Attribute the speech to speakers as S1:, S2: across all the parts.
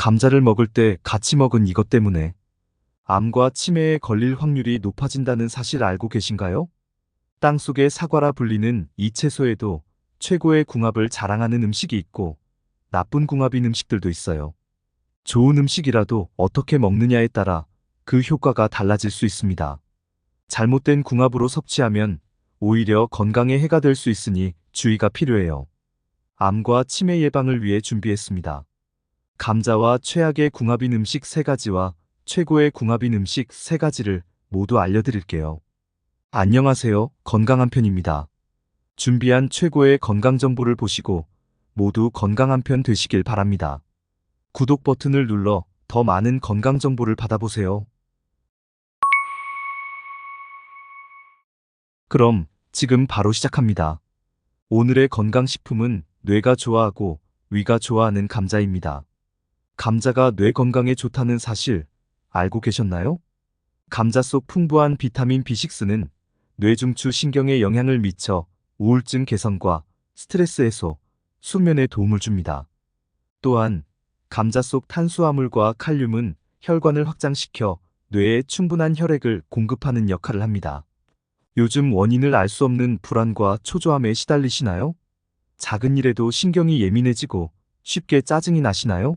S1: 감자를 먹을 때 같이 먹은 이것 때문에 암과 치매에 걸릴 확률이 높아진다는 사실 알고 계신가요? 땅속의 사과라 불리는 이 채소에도 최고의 궁합을 자랑하는 음식이 있고 나쁜 궁합인 음식들도 있어요. 좋은 음식이라도 어떻게 먹느냐에 따라 그 효과가 달라질 수 있습니다. 잘못된 궁합으로 섭취하면 오히려 건강에 해가 될 수 있으니 주의가 필요해요. 암과 치매 예방을 위해 준비했습니다. 감자와 최악의 궁합인 음식 3가지와 최고의 궁합인 음식 3가지를 모두 알려드릴게요. 안녕하세요. 건강한 편입니다. 준비한 최고의 건강 정보를 보시고 모두 건강한 편 되시길 바랍니다. 구독 버튼을 눌러 더 많은 건강 정보를 받아보세요. 그럼 지금 바로 시작합니다. 오늘의 건강식품은 뇌가 좋아하고 위가 좋아하는 감자입니다. 감자가 뇌 건강에 좋다는 사실 알고 계셨나요? 감자 속 풍부한 비타민 B6는 뇌중추 신경에 영향을 미쳐 우울증 개선과 스트레스 해소, 수면에 도움을 줍니다. 또한 감자 속 탄수화물과 칼륨은 혈관을 확장시켜 뇌에 충분한 혈액을 공급하는 역할을 합니다. 요즘 원인을 알 수 없는 불안과 초조함에 시달리시나요? 작은 일에도 신경이 예민해지고 쉽게 짜증이 나시나요?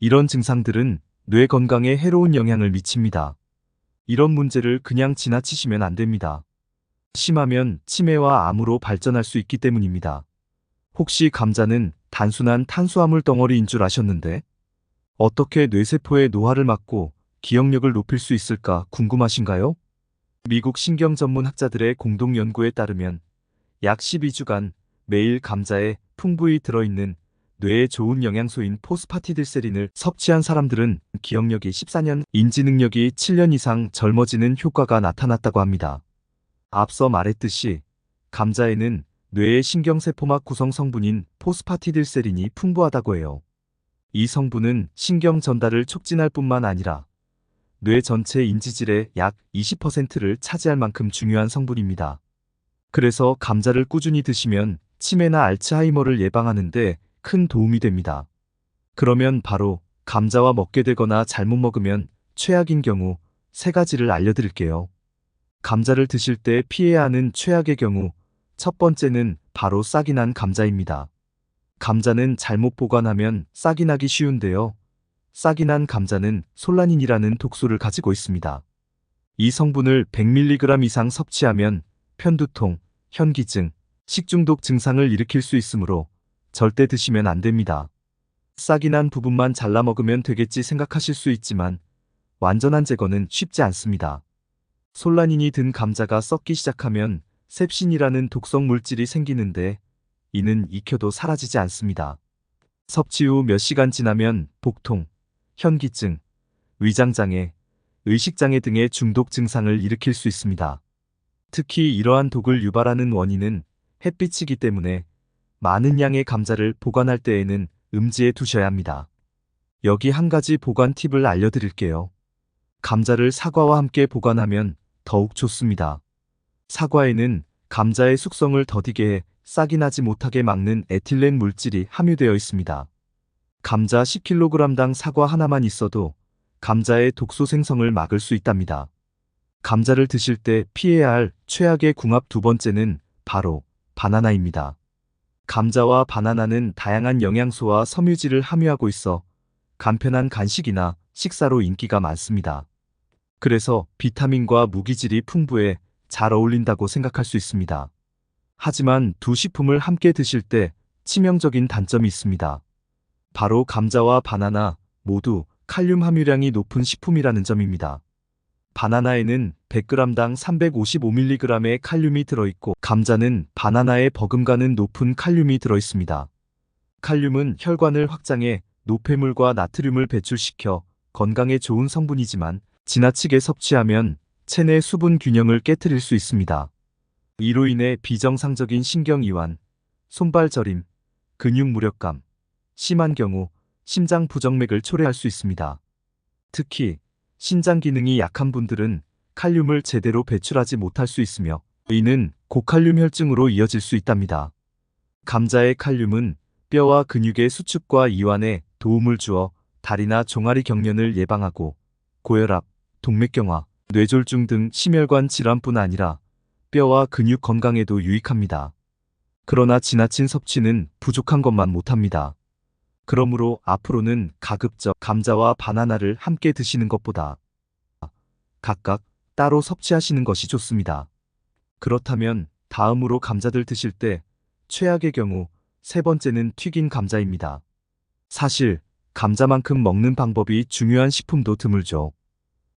S1: 이런 증상들은 뇌 건강에 해로운 영향을 미칩니다. 이런 문제를 그냥 지나치시면 안 됩니다. 심하면 치매와 암으로 발전할 수 있기 때문입니다. 혹시 감자는 단순한 탄수화물 덩어리인 줄 아셨는데 어떻게 뇌세포의 노화를 막고 기억력을 높일 수 있을까 궁금하신가요? 미국 신경 전문 학자들의 공동 연구에 따르면 약 12주간 매일 감자에 풍부히 들어있는 뇌에 좋은 영양소인 포스파티딜세린을 섭취한 사람들은 기억력이 14년, 인지 능력이 7년 이상 젊어지는 효과가 나타났다고 합니다. 앞서 말했듯이 감자에는 뇌의 신경세포막 구성 성분인 포스파티딜세린이 풍부하다고 해요. 이 성분은 신경 전달을 촉진할 뿐만 아니라 뇌 전체 인지질의 약 20%를 차지할 만큼 중요한 성분입니다. 그래서 감자를 꾸준히 드시면 치매나 알츠하이머를 예방하는 데 큰 도움이 됩니다. 그러면 바로 감자와 먹게 되거나 잘못 먹으면 최악인 경우 3가지를 알려드릴게요. 감자를 드실 때 피해야 하는 최악의 경우 첫 번째는 바로 싹이 난 감자입니다. 감자는 잘못 보관하면 싹이 나기 쉬운데요. 싹이 난 감자는 솔라닌이라는 독소를 가지고 있습니다. 이 성분을 100mg 이상 섭취하면 편두통, 현기증, 식중독 증상을 일으킬 수 있으므로 절대 드시면 안 됩니다. 싹이 난 부분만 잘라 먹으면 되겠지 생각하실 수 있지만 완전한 제거는 쉽지 않습니다. 솔라닌이 든 감자가 썩기 시작하면 셉신이라는 독성 물질이 생기는데 이는 익혀도 사라지지 않습니다. 섭취 후 몇 시간 지나면 복통, 현기증, 위장장애, 의식장애 등의 중독 증상을 일으킬 수 있습니다. 특히 이러한 독을 유발하는 원인은 햇빛이기 때문에 많은 양의 감자를 보관할 때에는 음지에 두셔야 합니다. 여기 한 가지 보관 팁을 알려드릴게요. 감자를 사과와 함께 보관하면 더욱 좋습니다. 사과에는 감자의 숙성을 더디게 해 싹이 나지 못하게 막는 에틸렌 물질이 함유되어 있습니다. 감자 10kg당 사과 하나만 있어도 감자의 독소 생성을 막을 수 있답니다. 감자를 드실 때 피해야 할 최악의 궁합 2번째는 바로 바나나입니다. 감자와 바나나는 다양한 영양소와 섬유질을 함유하고 있어 간편한 간식이나 식사로 인기가 많습니다. 그래서 비타민과 무기질이 풍부해 잘 어울린다고 생각할 수 있습니다. 하지만 두 식품을 함께 드실 때 치명적인 단점이 있습니다. 바로 감자와 바나나 모두 칼륨 함유량이 높은 식품이라는 점입니다. 바나나에는 100g당 355mg의 칼륨이 들어있고 감자는 바나나에 버금가는 높은 칼륨이 들어있습니다. 칼륨은 혈관을 확장해 노폐물과 나트륨을 배출시켜 건강에 좋은 성분이지만 지나치게 섭취하면 체내 수분 균형을 깨트릴 수 있습니다. 이로 인해 비정상적인 신경이완, 손발 저림, 근육 무력감, 심한 경우 심장 부정맥을 초래할 수 있습니다. 특히 신장 기능이 약한 분들은 칼륨을 제대로 배출하지 못할 수 있으며 이는 고칼륨 혈증으로 이어질 수 있답니다. 감자의 칼륨은 뼈와 근육의 수축과 이완에 도움을 주어 다리나 종아리 경련을 예방하고 고혈압, 동맥경화, 뇌졸중 등 심혈관 질환뿐 아니라 뼈와 근육 건강에도 유익합니다. 그러나 지나친 섭취는 부족한 것만 못합니다. 그러므로 앞으로는 가급적 감자와 바나나를 함께 드시는 것보다 각각 따로 섭취하시는 것이 좋습니다. 그렇다면 다음으로 감자들 드실 때 최악의 경우 세 번째는 튀긴 감자입니다. 사실 감자만큼 먹는 방법이 중요한 식품도 드물죠.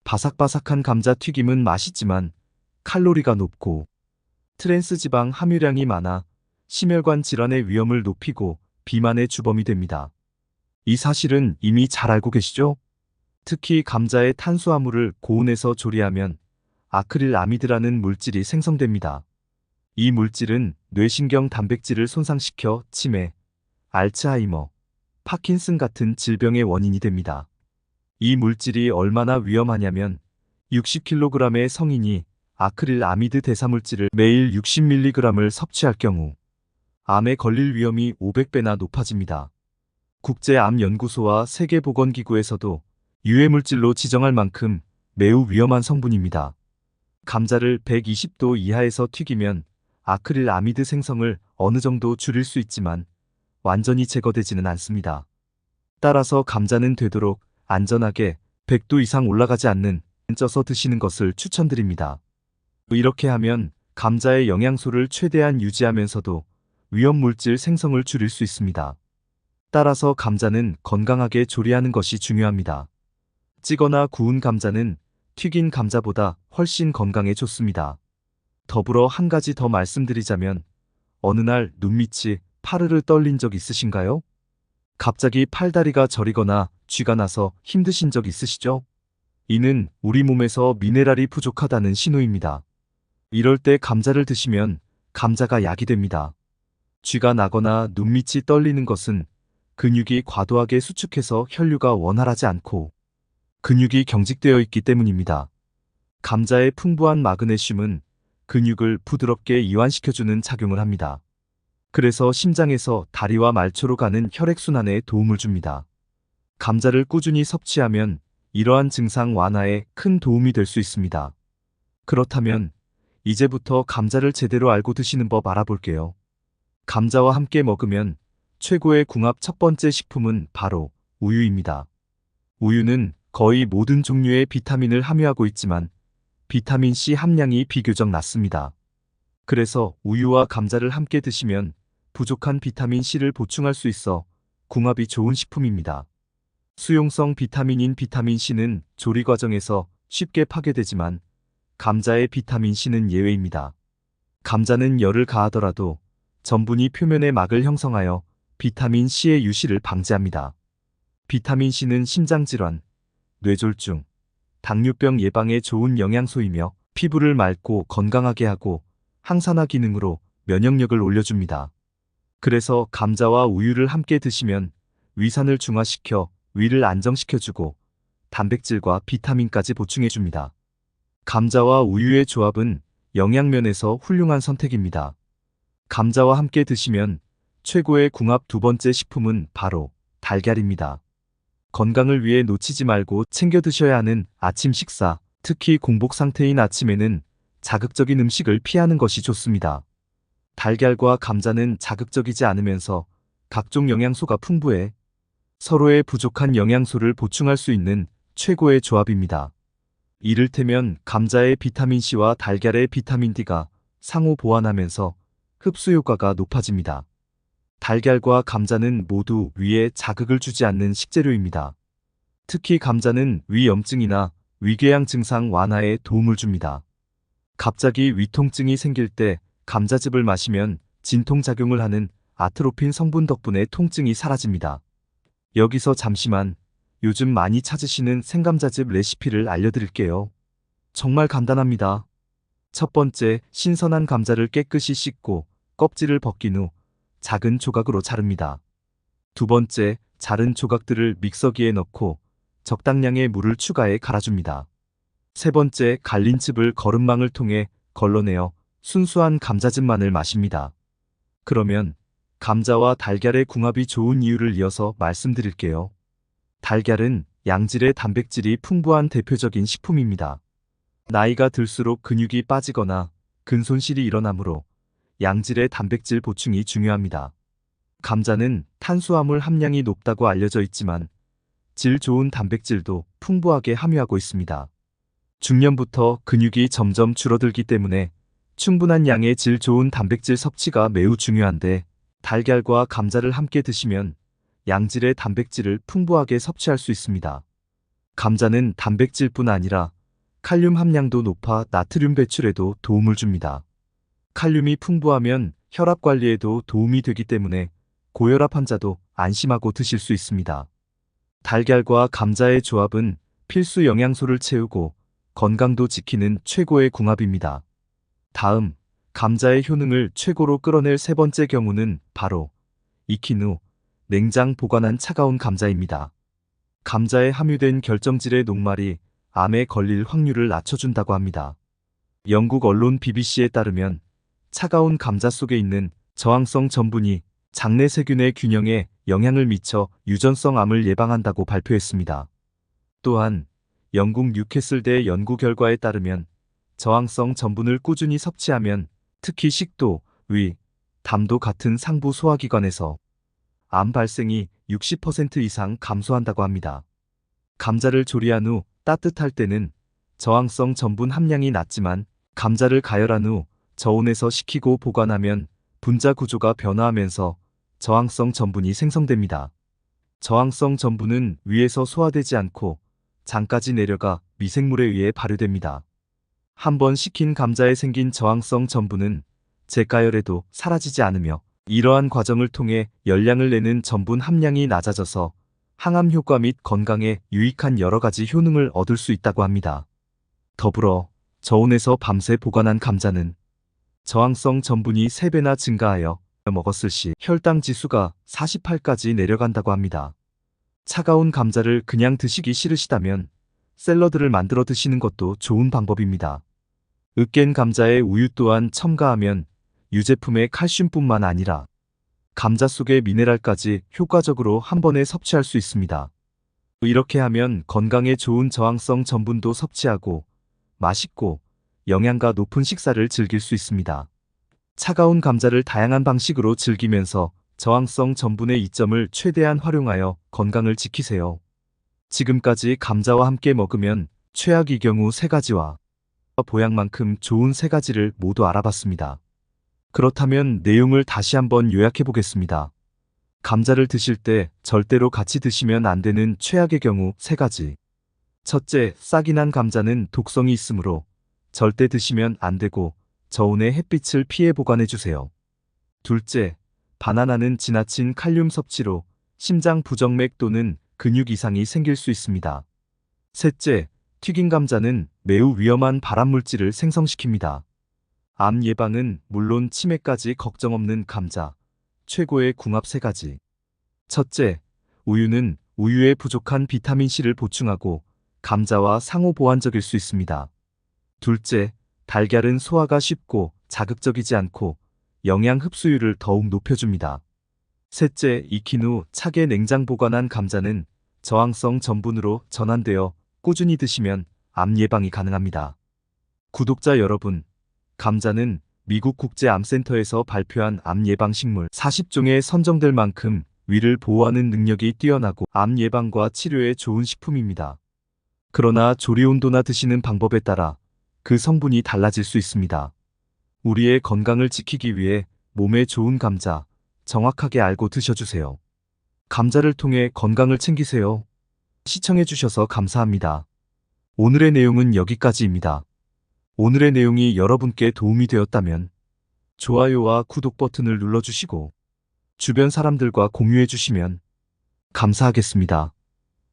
S1: 바삭바삭한 감자 튀김은 맛있지만 칼로리가 높고 트랜스 지방 함유량이 많아 심혈관 질환의 위험을 높이고 비만의 주범이 됩니다. 이 사실은 이미 잘 알고 계시죠? 특히 감자의 탄수화물을 고온에서 조리하면 아크릴아미드라는 물질이 생성됩니다. 이 물질은 뇌신경 단백질을 손상시켜 치매, 알츠하이머, 파킨슨 같은 질병의 원인이 됩니다. 이 물질이 얼마나 위험하냐면 60kg의 성인이 아크릴아미드 대사물질을 매일 60mg을 섭취할 경우 암에 걸릴 위험이 500배나 높아집니다. 국제암연구소와 세계보건기구에서도 유해물질로 지정할 만큼 매우 위험한 성분입니다. 감자를 120도 이하에서 튀기면 아크릴아미드 생성을 어느 정도 줄일 수 있지만 완전히 제거되지는 않습니다. 따라서 감자는 되도록 안전하게 100도 이상 올라가지 않는 쪄서 드시는 것을 추천드립니다. 이렇게 하면 감자의 영양소를 최대한 유지하면서도 위험물질 생성을 줄일 수 있습니다. 따라서 감자는 건강하게 조리하는 것이 중요합니다. 찌거나 구운 감자는 튀긴 감자보다 훨씬 건강에 좋습니다. 더불어 한 가지 더 말씀드리자면 어느 날 눈밑이 파르르 떨린 적 있으신가요? 갑자기 팔다리가 저리거나 쥐가 나서 힘드신 적 있으시죠? 이는 우리 몸에서 미네랄이 부족하다는 신호입니다. 이럴 때 감자를 드시면 감자가 약이 됩니다. 쥐가 나거나 눈밑이 떨리는 것은 근육이 과도하게 수축해서 혈류가 원활하지 않고 근육이 경직되어 있기 때문입니다. 감자의 풍부한 마그네슘은 근육을 부드럽게 이완시켜주는 작용을 합니다. 그래서 심장에서 다리와 말초로 가는 혈액순환에 도움을 줍니다. 감자를 꾸준히 섭취하면 이러한 증상 완화에 큰 도움이 될 수 있습니다. 그렇다면 이제부터 감자를 제대로 알고 드시는 법 알아볼게요. 감자와 함께 먹으면 최고의 궁합 첫 번째 식품은 바로 우유입니다. 우유는 거의 모든 종류의 비타민을 함유하고 있지만 비타민C 함량이 비교적 낮습니다. 그래서 우유와 감자를 함께 드시면 부족한 비타민C를 보충할 수 있어 궁합이 좋은 식품입니다. 수용성 비타민인 비타민C는 조리 과정에서 쉽게 파괴되지만 감자의 비타민C는 예외입니다. 감자는 열을 가하더라도 전분이 표면에 막을 형성하여 비타민C의 유실을 방지합니다. 비타민C는 심장질환, 뇌졸중, 당뇨병 예방에 좋은 영양소이며 피부를 맑고 건강하게 하고 항산화 기능으로 면역력을 올려줍니다. 그래서 감자와 우유를 함께 드시면 위산을 중화시켜 위를 안정시켜주고 단백질과 비타민까지 보충해줍니다. 감자와 우유의 조합은 영양면에서 훌륭한 선택입니다. 감자와 함께 드시면 최고의 궁합 두 번째 식품은 바로 달걀입니다. 건강을 위해 놓치지 말고 챙겨 드셔야 하는 아침 식사, 특히 공복 상태인 아침에는 자극적인 음식을 피하는 것이 좋습니다. 달걀과 감자는 자극적이지 않으면서 각종 영양소가 풍부해 서로의 부족한 영양소를 보충할 수 있는 최고의 조합입니다. 이를테면 감자의 비타민C와 달걀의 비타민D가 상호 보완하면서 흡수 효과가 높아집니다. 달걀과 감자는 모두 위에 자극을 주지 않는 식재료입니다. 특히 감자는 위염증이나 위궤양 증상 완화에 도움을 줍니다. 갑자기 위통증이 생길 때 감자즙을 마시면 진통작용을 하는 아트로핀 성분 덕분에 통증이 사라집니다. 여기서 잠시만 요즘 많이 찾으시는 생감자즙 레시피를 알려드릴게요. 정말 간단합니다. 첫 번째, 신선한 감자를 깨끗이 씻고 껍질을 벗긴 후 작은 조각으로 자릅니다. 두 번째, 자른 조각들을 믹서기에 넣고 적당량의 물을 추가해 갈아줍니다. 세 번째, 갈린 즙을 거름망을 통해 걸러내어 순수한 감자즙만을 마십니다. 그러면 감자와 달걀의 궁합이 좋은 이유를 이어서 말씀드릴게요. 달걀은 양질의 단백질이 풍부한 대표적인 식품입니다. 나이가 들수록 근육이 빠지거나 근손실이 일어나므로 양질의 단백질 보충이 중요합니다. 감자는 탄수화물 함량이 높다고 알려져 있지만 질 좋은 단백질도 풍부하게 함유하고 있습니다. 중년부터 근육이 점점 줄어들기 때문에 충분한 양의 질 좋은 단백질 섭취가 매우 중요한데, 달걀과 감자를 함께 드시면 양질의 단백질을 풍부하게 섭취할 수 있습니다. 감자는 단백질뿐 아니라 칼륨 함량도 높아 나트륨 배출에도 도움을 줍니다. 칼륨이 풍부하면 혈압 관리에도 도움이 되기 때문에 고혈압 환자도 안심하고 드실 수 있습니다. 달걀과 감자의 조합은 필수 영양소를 채우고 건강도 지키는 최고의 궁합입니다. 다음, 감자의 효능을 최고로 끌어낼 세 번째 경우는 바로 익힌 후 냉장 보관한 차가운 감자입니다. 감자에 함유된 결정질의 녹말이 암에 걸릴 확률을 낮춰준다고 합니다. 영국 언론 BBC에 따르면 차가운 감자 속에 있는 저항성 전분이 장내 세균의 균형에 영향을 미쳐 유전성 암을 예방한다고 발표했습니다. 또한 영국 뉴캐슬대 연구 결과에 따르면 저항성 전분을 꾸준히 섭취하면 특히 식도, 위, 담도 같은 상부 소화기관에서 암 발생이 60% 이상 감소한다고 합니다. 감자를 조리한 후 따뜻할 때는 저항성 전분 함량이 낮지만, 감자를 가열한 후 저온에서 식히고 보관하면 분자 구조가 변화하면서 저항성 전분이 생성됩니다. 저항성 전분은 위에서 소화되지 않고 장까지 내려가 미생물에 의해 발효됩니다. 한번 식힌 감자에 생긴 저항성 전분은 재가열에도 사라지지 않으며, 이러한 과정을 통해 열량을 내는 전분 함량이 낮아져서 항암 효과 및 건강에 유익한 여러 가지 효능을 얻을 수 있다고 합니다. 더불어 저온에서 밤새 보관한 감자는 저항성 전분이 3배나 증가하여 먹었을 시 혈당 지수가 48까지 내려간다고 합니다. 차가운 감자를 그냥 드시기 싫으시다면 샐러드를 만들어 드시는 것도 좋은 방법입니다. 으깬 감자에 우유 또한 첨가하면 유제품의 칼슘뿐만 아니라 감자 속의 미네랄까지 효과적으로 한 번에 섭취할 수 있습니다. 이렇게 하면 건강에 좋은 저항성 전분도 섭취하고 맛있고 영양가 높은 식사를 즐길 수 있습니다. 차가운 감자를 다양한 방식으로 즐기면서 저항성 전분의 이점을 최대한 활용하여 건강을 지키세요. 지금까지 감자와 함께 먹으면 최악의 경우 3가지와 보약만큼 좋은 3가지를 모두 알아봤습니다. 그렇다면 내용을 다시 한번 요약해 보겠습니다. 감자를 드실 때 절대로 같이 드시면 안 되는 최악의 경우 3가지. 첫째, 싹이 난 감자는 독성이 있으므로 절대 드시면 안 되고 저온의 햇빛을 피해 보관해 주세요. 둘째, 바나나는 지나친 칼륨 섭취로 심장 부정맥 또는 근육 이상이 생길 수 있습니다. 셋째, 튀긴 감자는 매우 위험한 발암물질을 생성시킵니다. 암 예방은 물론 치매까지 걱정 없는 감자, 최고의 궁합 3가지. 첫째, 우유는 우유에 부족한 비타민C를 보충하고 감자와 상호 보완적일 수 있습니다. 둘째, 달걀은 소화가 쉽고 자극적이지 않고 영양 흡수율을 더욱 높여줍니다. 셋째, 익힌 후 차게 냉장 보관한 감자는 저항성 전분으로 전환되어 꾸준히 드시면 암 예방이 가능합니다. 구독자 여러분, 감자는 미국 국제암센터에서 발표한 암 예방 식물 40종에 선정될 만큼 위를 보호하는 능력이 뛰어나고 암 예방과 치료에 좋은 식품입니다. 그러나 조리 온도나 드시는 방법에 따라 그 성분이 달라질 수 있습니다. 우리의 건강을 지키기 위해 몸에 좋은 감자 정확하게 알고 드셔주세요. 감자를 통해 건강을 챙기세요. 시청해주셔서 감사합니다. 오늘의 내용은 여기까지입니다. 오늘의 내용이 여러분께 도움이 되었다면 좋아요와 구독 버튼을 눌러주시고 주변 사람들과 공유해주시면 감사하겠습니다.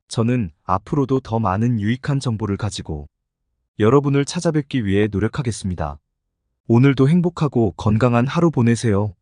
S1: 저는 앞으로도 더 많은 유익한 정보를 가지고 여러분을 찾아뵙기 위해 노력하겠습니다. 오늘도 행복하고 건강한 하루 보내세요.